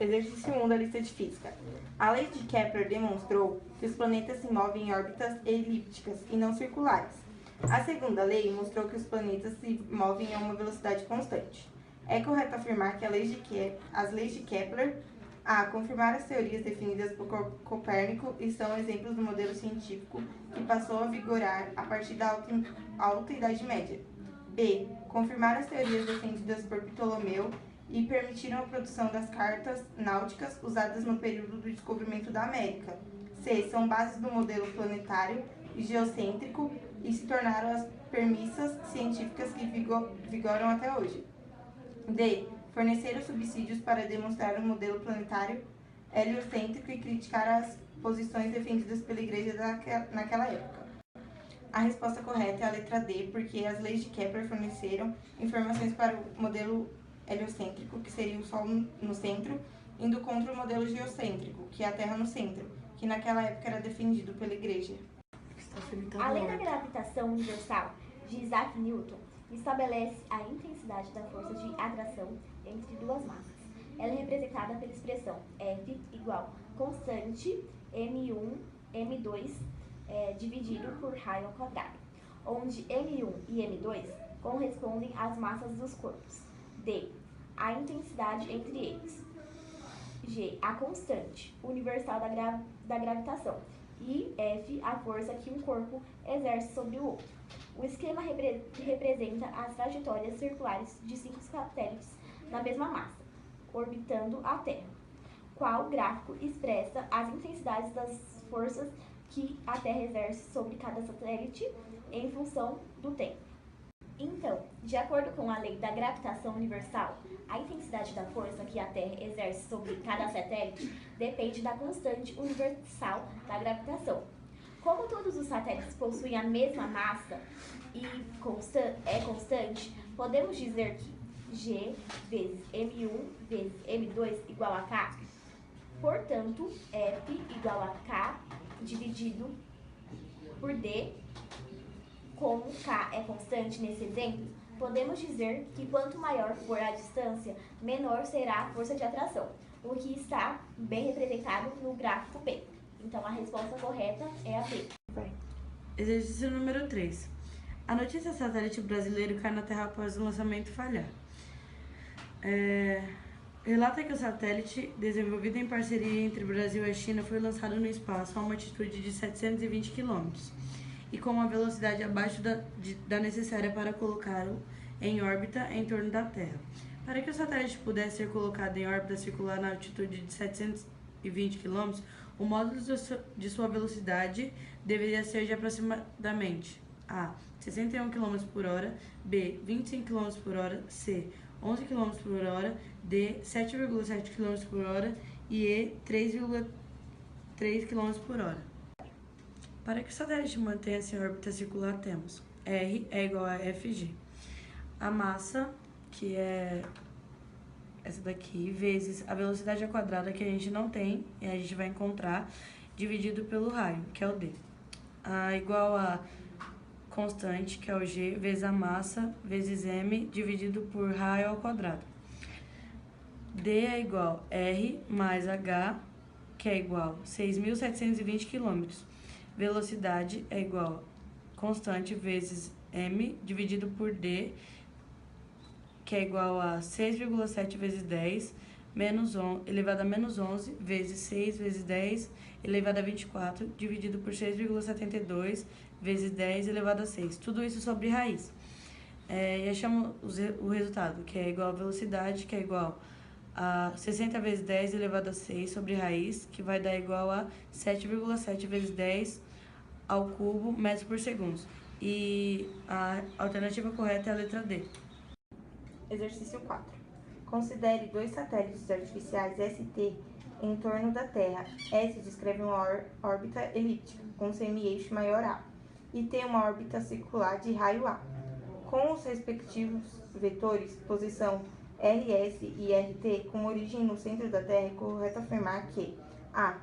Exercício 1 da lista de física. A lei de Kepler demonstrou que os planetas se movem em órbitas elípticas e não circulares. A segunda lei mostrou que os planetas se movem a uma velocidade constante. É correto afirmar que as leis de Kepler confirmaram as teorias definidas por Copérnico e são exemplos do modelo científico que passou a vigorar a partir da Alta Idade Média. B. Confirmaram as teorias defendidas por Ptolomeu e permitiram a produção das cartas náuticas usadas no período do descobrimento da América. C. São bases do modelo planetário e geocêntrico e se tornaram as premissas científicas que vigoram até hoje. D. Forneceram subsídios para demonstrar o modelo planetário heliocêntrico e criticar as posições defendidas pela Igreja naquela época. A resposta correta é a letra D, porque as leis de Kepler forneceram informações para o modelo heliocêntrico, que seria o Sol no centro, indo contra o modelo geocêntrico, que é a Terra no centro, que naquela época era defendido pela Igreja. A lei da gravitação universal de Isaac Newton estabelece a intensidade da força de atração entre duas massas. Ela é representada pela expressão F igual constante m1, m2 dividido por raio ao quadrado, onde m1 e m2 correspondem às massas dos corpos. D. A intensidade entre eles. G. A constante universal da gravitação. E F. A força que um corpo exerce sobre o outro. O esquema representa as trajetórias circulares de 5 satélites na mesma massa, orbitando a Terra. Qual gráfico expressa as intensidades das forças que a Terra exerce sobre cada satélite em função do tempo? Então, de acordo com a lei da gravitação universal, a intensidade da força que a Terra exerce sobre cada satélite depende da constante universal da gravitação. Como todos os satélites possuem a mesma massa e é constante, podemos dizer que G vezes M1 vezes M2 igual a K. Portanto, F igual a K dividido por D. Como K é constante nesse exemplo, podemos dizer que quanto maior for a distância, menor será a força de atração, o que está bem representado no gráfico B. Então, a resposta correta é a B. Exercício número 3. A notícia satélite brasileiro cai na Terra após o lançamento falhar. Relata que o satélite, desenvolvido em parceria entre Brasil e China, foi lançado no espaço a uma altitude de 720 km e com uma velocidade abaixo da necessária para colocá-lo em órbita em torno da Terra. Para que o satélite pudesse ser colocado em órbita circular na altitude de 720 km, o módulo de sua velocidade deveria ser de aproximadamente A. 61 km por hora, B. 25 km por hora, C. 11 km por hora, D. 7,7 km por hora e E. 3,3 km por hora. Para que o satélite mantenha-se em órbita circular, temos R é igual a FG. A massa, que é essa daqui, vezes a velocidade ao quadrado, que a gente não tem, e a gente vai encontrar, dividido pelo raio, que é o D. A igual a constante, que é o G, vezes a massa, vezes M, dividido por raio ao quadrado. D é igual a R mais H, que é igual a 6.720 km. Velocidade é igual a constante vezes M, dividido por D, que é igual a 6,7 vezes 10, elevado a menos 11, vezes 6 vezes 10, elevado a 24, dividido por 6,72, vezes 10, elevado a 6. Tudo isso sobre raiz. E achamos o resultado, que é igual a velocidade, que é igual a 60 vezes 10 elevado a 6 sobre raiz, que vai dar igual a 7,7 vezes 10 ao cubo metros por segundo. E a alternativa correta é a letra D. Exercício 4. Considere 2 satélites artificiais ST em torno da Terra. S descreve uma órbita elíptica com semi-eixo maior A e tem uma órbita circular de raio A. Com os respectivos vetores, posição RS e RT, com origem no centro da Terra, é correto afirmar que A.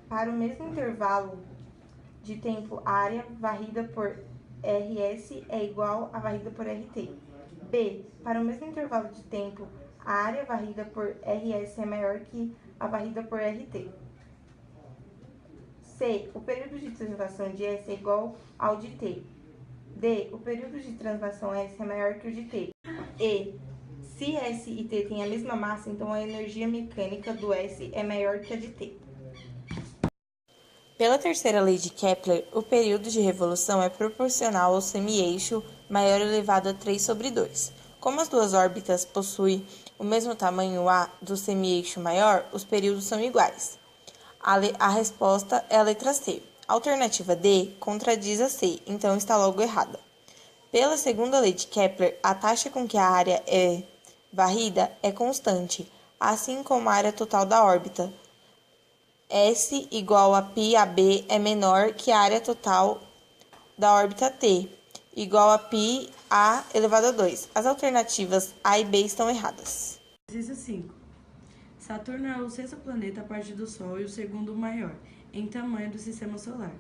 Para o mesmo intervalo de tempo, a área varrida por RS é igual à varrida por RT. B. Para o mesmo intervalo de tempo, A área varrida por RS é maior que a varrida por RT. C. O período de translação de S é igual ao de T. D. O período de translação S é maior que o de T. E. Se S e T têm a mesma massa, então a energia mecânica do S é maior que a de T. Pela terceira lei de Kepler, o período de revolução é proporcional ao semi-eixo maior elevado a 3/2. Como as duas órbitas possuem o mesmo tamanho A do semi-eixo maior, os períodos são iguais. A resposta é a letra C. A alternativa D contradiz a C, então está logo errada. Pela segunda lei de Kepler, a taxa com que a área é varrida é constante, assim como a área total da órbita. S igual a πab é menor que a área total da órbita T, igual a πa elevado a 2. As alternativas A e B estão erradas. Exercício 5. Saturno é o sexto planeta a partir do Sol e o segundo maior em tamanho do Sistema Solar.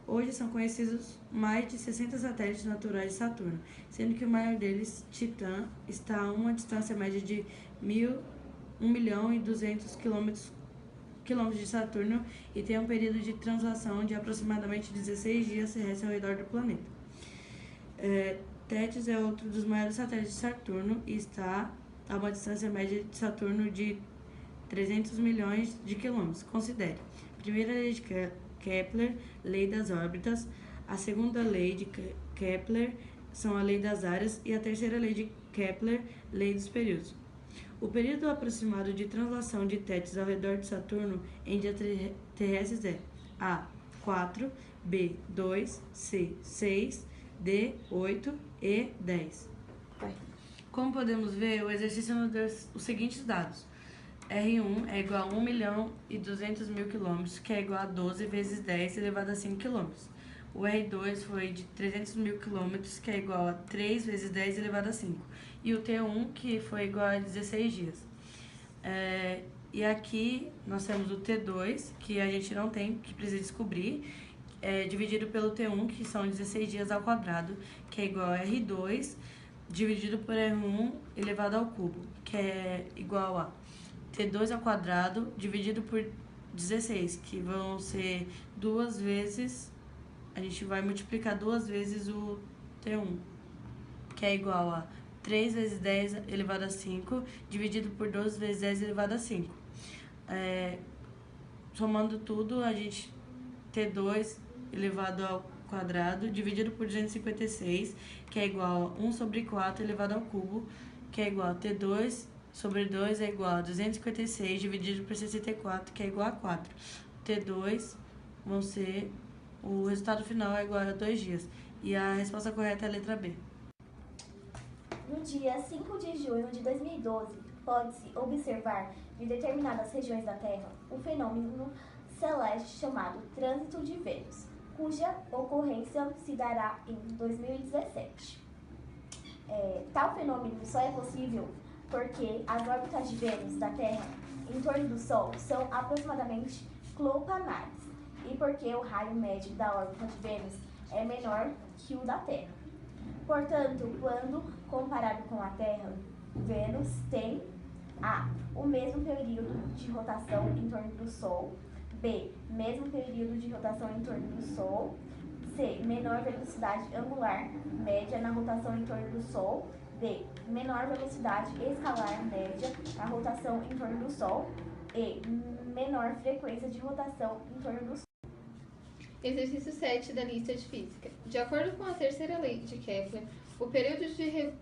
Hoje são conhecidos mais de 60 satélites naturais de Saturno, sendo que o maior deles, Titã, está a uma distância média de 1.200 km de Saturno e tem um período de translação de aproximadamente 16 dias terrestres ao redor do planeta. Tétis é outro dos maiores satélites de Saturno e está a uma distância média de Saturno de 300 milhões de quilômetros. Considere. Primeira lei de Kepler, lei das órbitas. A segunda lei de Kepler são a lei das áreas e a terceira lei de Kepler, lei dos períodos. O período aproximado de translação de Tétis ao redor de Saturno em dias terrestres é A, 4, B, 2, C, 6, D, 8 e 10. Como podemos ver, o exercício nos deu os seguintes dados. R1 é igual a 1.200.000 km, que é igual a 12 vezes 10 elevado a 5 km. O R2 foi de 300.000 km, que é igual a 3 vezes 10 elevado a 5. E o T1, que foi igual a 16 dias. E aqui nós temos o T2, que a gente não tem, que precisa descobrir, dividido pelo T1, que são 16 dias ao quadrado, que é igual a R2, dividido por R1 elevado ao cubo, que é igual a T2 ao quadrado dividido por 16, que vão ser duas vezes, a gente vai multiplicar duas vezes o T1, que é igual a 3 vezes 10 elevado a 5, dividido por 12 vezes 10 elevado a 5. Somando tudo, a gente T2 elevado ao quadrado, dividido por 256, que é igual a 1 sobre 4 elevado ao cubo, que é igual a T2 sobre 2 é igual a 256 dividido por 64, que é igual a 4. T2 vão ser... O resultado final é igual a 2 dias. E a resposta correta é a letra B. No dia 5 de junho de 2012, pode-se observar em determinadas regiões da Terra um fenômeno celeste chamado Trânsito de Vênus, cuja ocorrência se dará em 2017. Tal fenômeno só é possível porque as órbitas de Vênus da Terra em torno do Sol são aproximadamente clopanares e porque o raio médio da órbita de Vênus é menor que o da Terra. Portanto, quando comparado com a Terra, Vênus tem A. O mesmo período de rotação em torno do Sol, B. Mesmo período de rotação em torno do Sol, C. Menor velocidade angular média na rotação em torno do Sol, D. Menor velocidade escalar média na rotação em torno do Sol e menor frequência de rotação em torno do Sol. Exercício 7 da lista de física. De acordo com a terceira lei de Kepler, o período de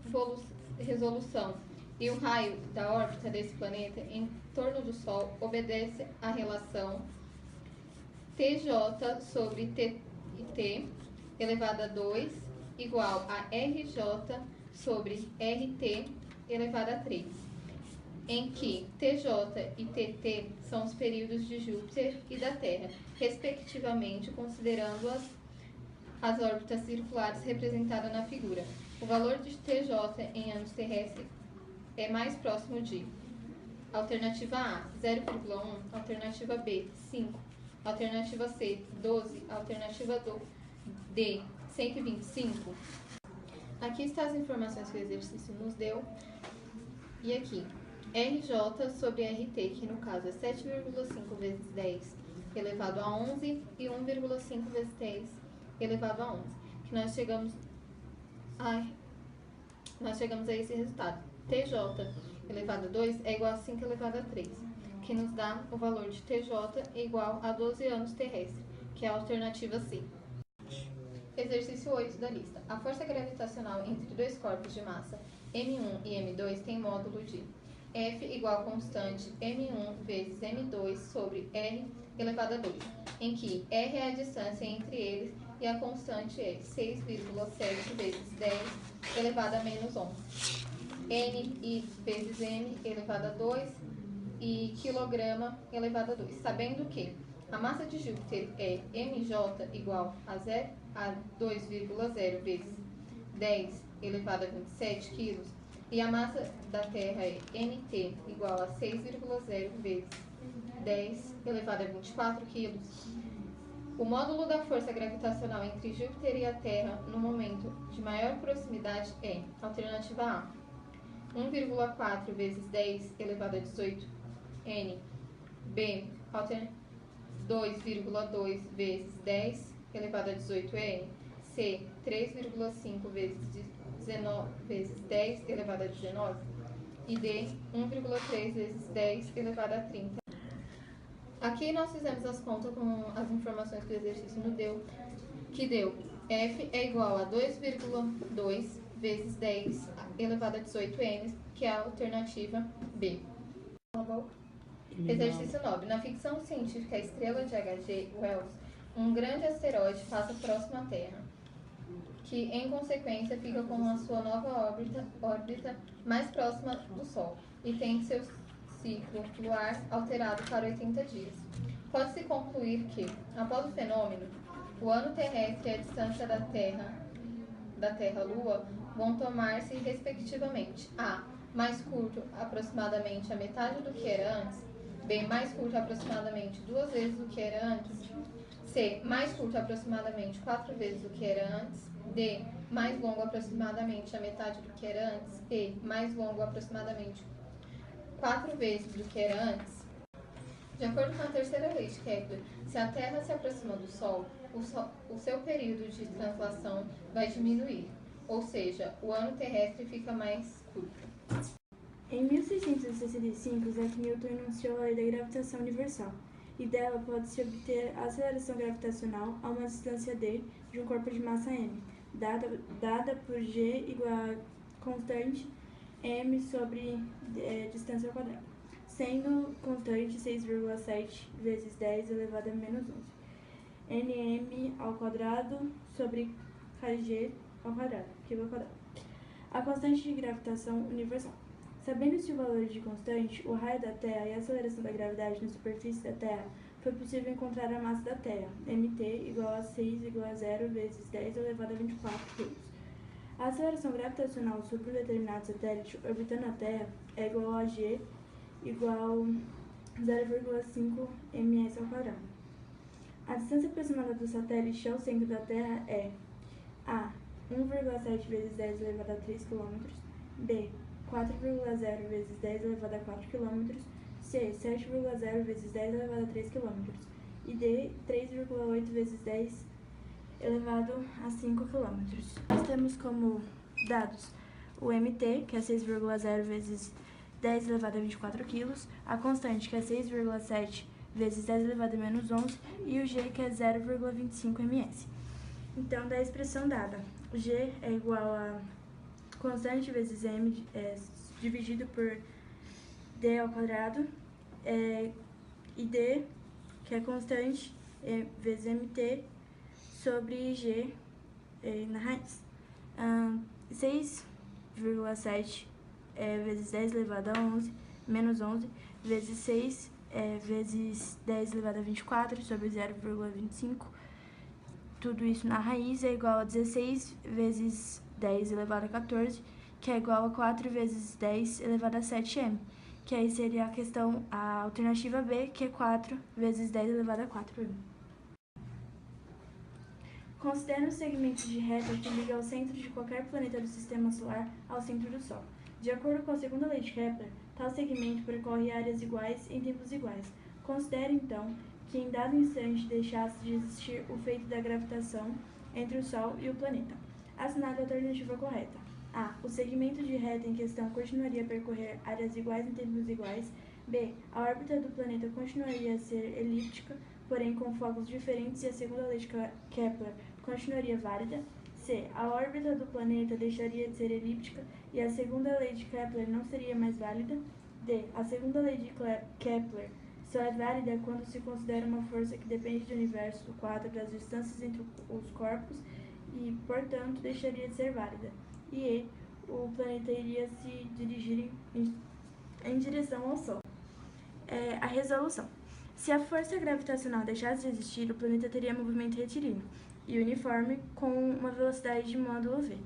resolução e o raio da órbita desse planeta em torno do Sol obedece à relação TJ sobre TT elevado a 2 igual a RJ sobre RT elevado a 3, em que TJ e TT são os períodos de Júpiter e da Terra, respectivamente, considerando as órbitas circulares representadas na figura. O valor de TJ em anos terrestres é mais próximo de alternativa A, 0,1, alternativa B, 5, alternativa C, 12, alternativa D, 125. Aqui estão as informações que o exercício nos deu. E aqui, RJ sobre RT, que no caso é 7,5 vezes 10 elevado a 11 e 1,5 vezes 10 elevado a 11. Que nós chegamos a esse resultado. TJ elevado a 2 é igual a 5 elevado a 3, que nos dá o valor de TJ igual a 12 anos terrestre, que é a alternativa C. Exercício 8 da lista. A força gravitacional entre dois corpos de massa M1 e M2 tem módulo de F igual a constante M1 vezes M2 sobre R elevado a 2, em que R é a distância entre eles e a constante é 6,7 vezes 10 elevado a menos 11. N vezes M elevado a 2 e quilograma elevado a 2. Sabendo que a massa de Júpiter é MJ igual a 2,0 vezes 10 elevado a 27 quilos e a massa da Terra é MT igual a 6,0 vezes 10 elevado a 24 quilos, o módulo da força gravitacional entre Júpiter e a Terra no momento de maior proximidade é, alternativa A, 1,4 vezes 10 elevado a 18 N, B, 2,2 vezes 10 elevado a 18 N, C, 3,5 vezes 10 elevado a 19 e D, 1,3 vezes 10 elevado a 30. Aqui nós fizemos as contas com as informações que o exercício nos deu, que deu F é igual a 2,2 vezes 10 elevado a 18 N, que é a alternativa B. Exercício 9. Na ficção científica Estrela de H.G. Wells, um grande asteroide passa próximo à Terra, que em consequência fica com a sua nova órbita mais próxima do Sol e tem seu ciclo luar alterado para 80 dias. Pode-se concluir que, após o fenômeno, o ano terrestre e a distância da Terra-Lua vão tomar-se respectivamente a. Mais curto, aproximadamente a metade do que era antes. B. Mais curto, aproximadamente 2 vezes o que era antes. C. Mais curto, aproximadamente 4 vezes o que era antes. D. Mais longo, aproximadamente a metade do que era antes. E. Mais longo, aproximadamente 4 vezes do que era antes. De acordo com a terceira lei de Kepler, se a Terra se aproxima do Sol, o seu período de translação vai diminuir, ou seja, o ano terrestre fica mais curto. Em 1665, Isaac Newton enunciou a lei da gravitação universal, e dela pode-se obter a aceleração gravitacional a uma distância d de um corpo de massa m, dada por g igual a constante m sobre distância ao quadrado, sendo constante 6,7 vezes 10 elevado a menos 11, nm ao quadrado sobre kg ao quadrado, a constante de gravitação universal. Sabendo-se o valor de constante, o raio da Terra e a aceleração da gravidade na superfície da Terra, foi possível encontrar a massa da Terra, mt, igual a 6,0 vezes 10 elevado a 24 kg. A aceleração gravitacional sobre um determinado satélite orbitando a Terra é igual a g igual a 0,5 ms ao quadrado. A distância aproximada do satélite ao centro da Terra é a. 1,7 vezes 10 elevado a 3 km, b. 4,0 vezes 10 elevado a 4 km, C. 7,0 vezes 10 elevado a 3 km e D. 3,8 vezes 10 elevado a 5 km. Nós temos como dados o MT, que é 6,0 vezes 10 elevado a 24 kg, a constante, que é 6,7 vezes 10 elevado a menos 11, e o G, que é 0,25 ms. Então, da expressão dada, G é igual a constante vezes m dividido por d ao quadrado, e d, que é constante, vezes mt, sobre g na raiz. 6,7 vezes 10 elevado a 11, menos 11, vezes 6 vezes 10 elevado a 24, sobre 0,25, tudo isso na raiz é igual a 16 vezes 10 elevado a 14, que é igual a 4 vezes 10 elevado a 7m, que aí seria a alternativa B, que é 4 vezes 10 elevado a 4m. Considere um segmento de reta que liga ao centro de qualquer planeta do Sistema Solar ao centro do Sol. De acordo com a segunda lei de Kepler, Tal segmento percorre áreas iguais em tempos iguais. Considere, então, que em dado instante deixasse de existir o feito da gravitação entre o Sol e o planeta. Assinale a alternativa correta. A. O segmento de reta em questão continuaria a percorrer áreas iguais em tempos iguais. B. A órbita do planeta continuaria a ser elíptica, porém com focos diferentes, e a segunda lei de Kepler continuaria válida. C. A órbita do planeta deixaria de ser elíptica e a segunda lei de Kepler não seria mais válida. D. A segunda lei de Kepler só é válida quando se considera uma força que depende do universo, do quadro, das distâncias entre os corpos e, portanto, deixaria de ser válida. E E. O planeta iria se dirigir em direção ao Sol. A resolução. Se a força gravitacional deixasse de existir, o planeta teria movimento retilíneo e uniforme com uma velocidade de módulo v.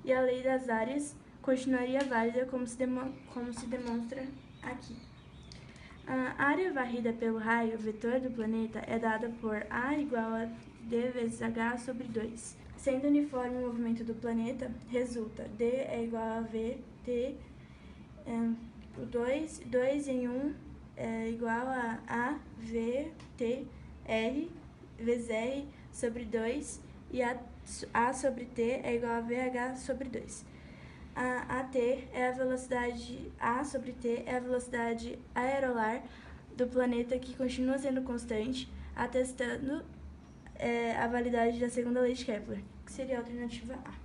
E a lei das áreas continuaria válida como se demonstra aqui. A área varrida pelo raio vetor do planeta é dada por A igual a d vezes h sobre 2. Sendo uniforme o movimento do planeta, resulta d é igual a vt, 2 em 1 é igual a v t r vezes r sobre 2, e a sobre t é igual a vh sobre 2. A sobre t é a velocidade aerolar do planeta, que continua sendo constante, atestando a validade da segunda lei de Kepler, que seria a alternativa A.